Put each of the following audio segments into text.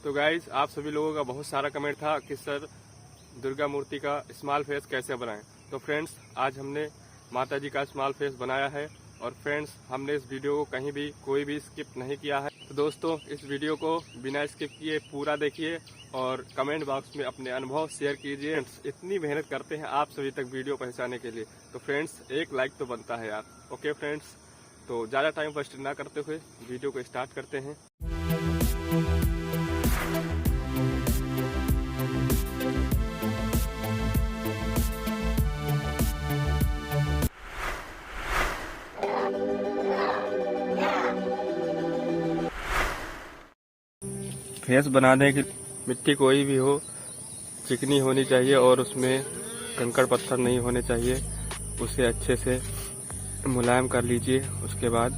तो गाइज आप सभी लोगों का बहुत सारा कमेंट था कि सर दुर्गा मूर्ति का स्मॉल फेस कैसे बनाएं। तो फ्रेंड्स आज हमने माता जी का स्मॉल फेस बनाया है और फ्रेंड्स हमने इस वीडियो को कहीं भी कोई भी स्किप नहीं किया है। तो दोस्तों इस वीडियो को बिना स्किप किए पूरा देखिए और कमेंट बॉक्स में अपने अनुभव शेयर कीजिए। इतनी मेहनत करते हैं आप सभी तक वीडियो पहुंचाने के लिए, तो फ्रेंड्स एक लाइक तो बनता है यार। ओके फ्रेंड्स, तो ज़्यादा टाइम वेस्ट ना करते हुए वीडियो को स्टार्ट करते हैं। फेस बनाने की मिट्टी कोई भी हो चिकनी होनी चाहिए और उसमें कंकड़ पत्थर नहीं होने चाहिए। उसे अच्छे से मुलायम कर लीजिए। उसके बाद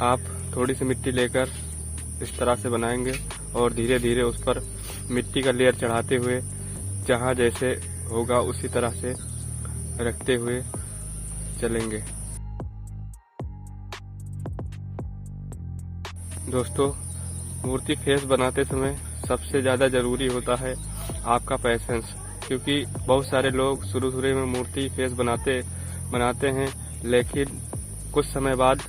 आप थोड़ी सी मिट्टी लेकर इस तरह से बनाएंगे और धीरे धीरे उस पर मिट्टी का लेयर चढ़ाते हुए जहाँ जैसे होगा उसी तरह से रखते हुए चलेंगे। दोस्तों मूर्ति फेस बनाते समय सबसे ज़्यादा ज़रूरी होता है आपका पैसेंस, क्योंकि बहुत सारे लोग शुरू में मूर्ति फेस बनाते हैं, लेकिन कुछ समय बाद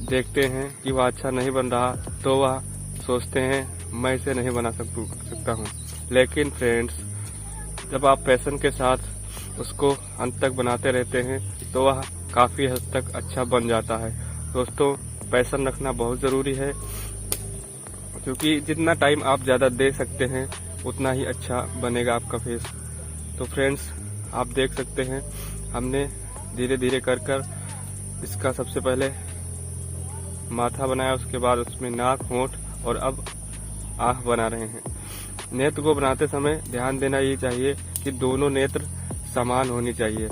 देखते हैं कि वह अच्छा नहीं बन रहा तो वह सोचते हैं मैं इसे नहीं बना सकता हूँ। लेकिन फ्रेंड्स जब आप पैशन के साथ उसको अंत तक बनाते रहते हैं तो वह काफ़ी हद तक अच्छा बन जाता है। दोस्तों पैशन रखना बहुत ज़रूरी है, क्योंकि जितना टाइम आप ज़्यादा दे सकते हैं उतना ही अच्छा बनेगा आपका फेस। तो फ्रेंड्स आप देख सकते हैं हमने धीरे धीरे कर इसका सबसे पहले माथा बनाया, उसके बाद उसमें नाक, होंठ और अब आँख बना रहे हैं। नेत्र को बनाते समय ध्यान देना ये चाहिए कि दोनों नेत्र समान होनी चाहिए,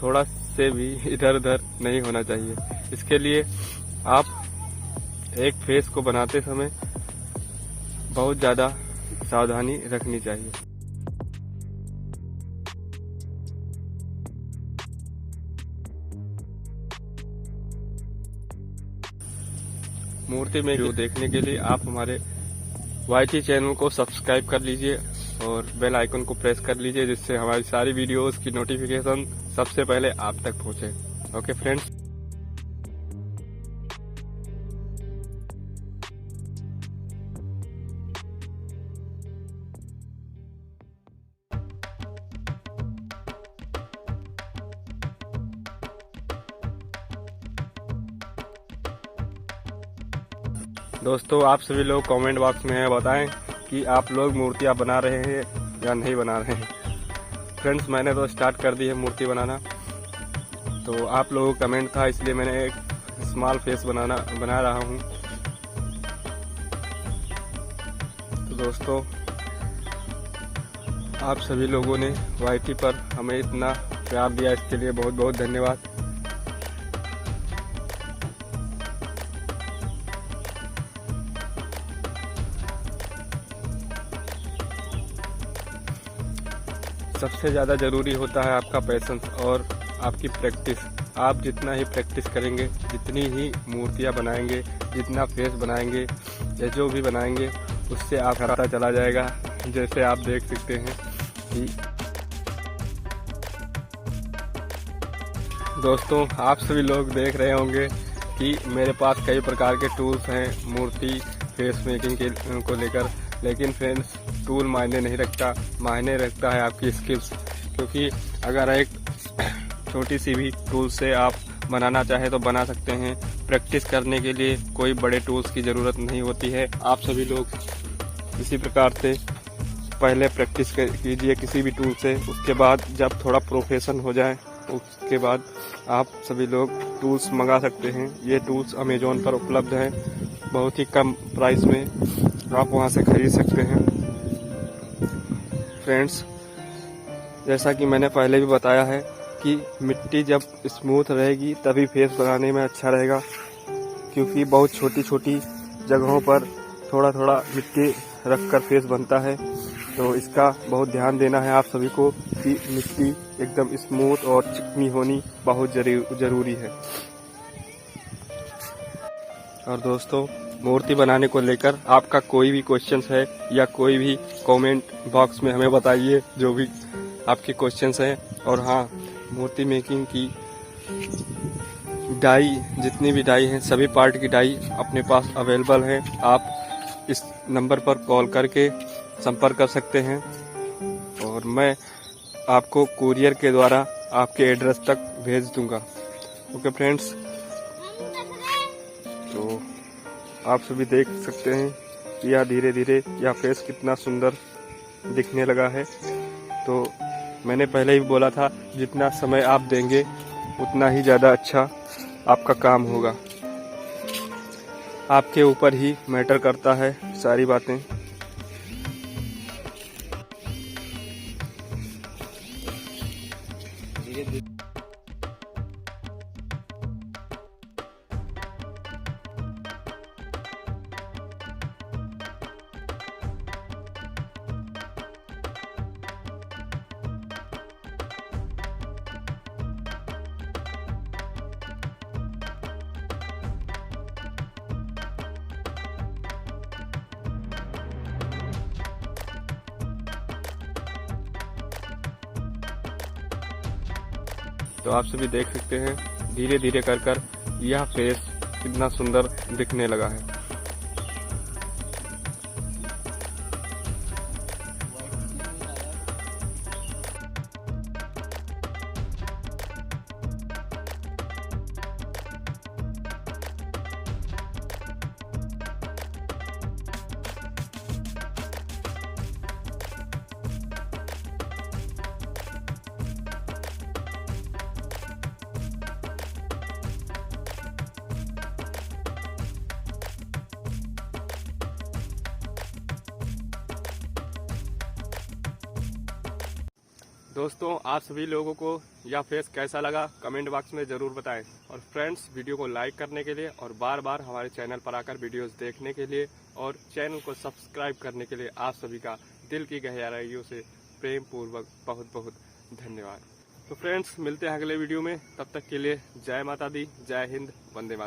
थोड़ा से भी इधर उधर नहीं होना चाहिए। इसके लिए आप एक फेस को बनाते समय बहुत ज़्यादा सावधानी रखनी चाहिए। मूर्ति में जो देखने के लिए आप हमारे YT चैनल को सब्सक्राइब कर लीजिए और बेल आइकन को प्रेस कर लीजिए, जिससे हमारी सारी वीडियोस की नोटिफिकेशन सबसे पहले आप तक पहुंचे। ओके फ्रेंड्स, दोस्तों आप सभी लोग कमेंट बॉक्स में बताएं कि आप लोग मूर्तियाँ बना रहे हैं या नहीं बना रहे हैं। फ्रेंड्स मैंने तो स्टार्ट कर दी है मूर्ति बनाना, तो आप लोगों का कमेंट था इसलिए मैंने एक स्मॉल फेस बना रहा हूँ। तो दोस्तों आप सभी लोगों ने YT पर हमें इतना प्यार दिया, इसके लिए बहुत बहुत धन्यवाद। सबसे ज़्यादा ज़रूरी होता है आपका पैशंस और आपकी प्रैक्टिस। आप जितना ही प्रैक्टिस करेंगे, जितनी ही मूर्तियाँ बनाएंगे, जितना फेस बनाएंगे या जो भी बनाएंगे, उससे आप पता चला जाएगा। जैसे आप देख सकते हैं कि दोस्तों आप सभी लोग देख रहे होंगे कि मेरे पास कई प्रकार के टूल्स हैं मूर्ति फेस मेकिंग को लेकर, लेकिन फ्रेंड्स टूल मायने नहीं रखता, मायने रखता है आपकी स्किल्स। क्योंकि अगर एक छोटी सी भी टूल से आप बनाना चाहे तो बना सकते हैं। प्रैक्टिस करने के लिए कोई बड़े टूल्स की ज़रूरत नहीं होती है। आप सभी लोग इसी प्रकार से पहले प्रैक्टिस कीजिए किसी भी टूल से, उसके बाद जब थोड़ा प्रोफेशन हो जाए उसके बाद आप सभी लोग टूल्स मंगा सकते हैं। ये टूल्स अमेज़ॉन पर उपलब्ध हैं, बहुत ही कम प्राइस में आप वहाँ से खरीद सकते हैं। फ्रेंड्स जैसा कि मैंने पहले भी बताया है कि मिट्टी जब स्मूथ रहेगी तभी फेस बनाने में अच्छा रहेगा, क्योंकि बहुत छोटी छोटी जगहों पर थोड़ा थोड़ा मिट्टी रखकर फेस बनता है। तो इसका बहुत ध्यान देना है आप सभी को कि मिट्टी एकदम स्मूथ और चिकनी होनी बहुत ज़रूरी है। और दोस्तों मूर्ति बनाने को लेकर आपका कोई भी क्वेश्चंस है या कोई भी कमेंट बॉक्स में हमें बताइए, जो भी आपके क्वेश्चंस हैं। और हाँ, मूर्ति मेकिंग की डाई, जितनी भी डाई हैं, सभी पार्ट की डाई अपने पास अवेलेबल है। आप इस नंबर पर कॉल करके संपर्क कर सकते हैं और मैं आपको कुरियर के द्वारा आपके एड्रेस तक भेज दूंगा। ओके फ्रेंड्स, तो आप सभी देख सकते हैं कि यह धीरे धीरे यह फेस कितना सुंदर दिखने लगा है। तो मैंने पहले ही बोला था, जितना समय आप देंगे उतना ही ज़्यादा अच्छा आपका काम होगा। आपके ऊपर ही मैटर करता है सारी बातें। तो आप सभी देख सकते हैं धीरे धीरे कर यह फेस कितना सुंदर दिखने लगा है। दोस्तों, आप सभी लोगों को यह फेस कैसा लगा कमेंट बॉक्स में ज़रूर बताएं। और फ्रेंड्स, वीडियो को लाइक करने के लिए और बार बार हमारे चैनल पर आकर वीडियोस देखने के लिए और चैनल को सब्सक्राइब करने के लिए आप सभी का दिल की गहराइयों से प्रेम पूर्वक बहुत बहुत धन्यवाद। तो फ्रेंड्स, मिलते हैं अगले वीडियो में। तब तक के लिए जय माता दी, जय हिंद, वंदे मातरम।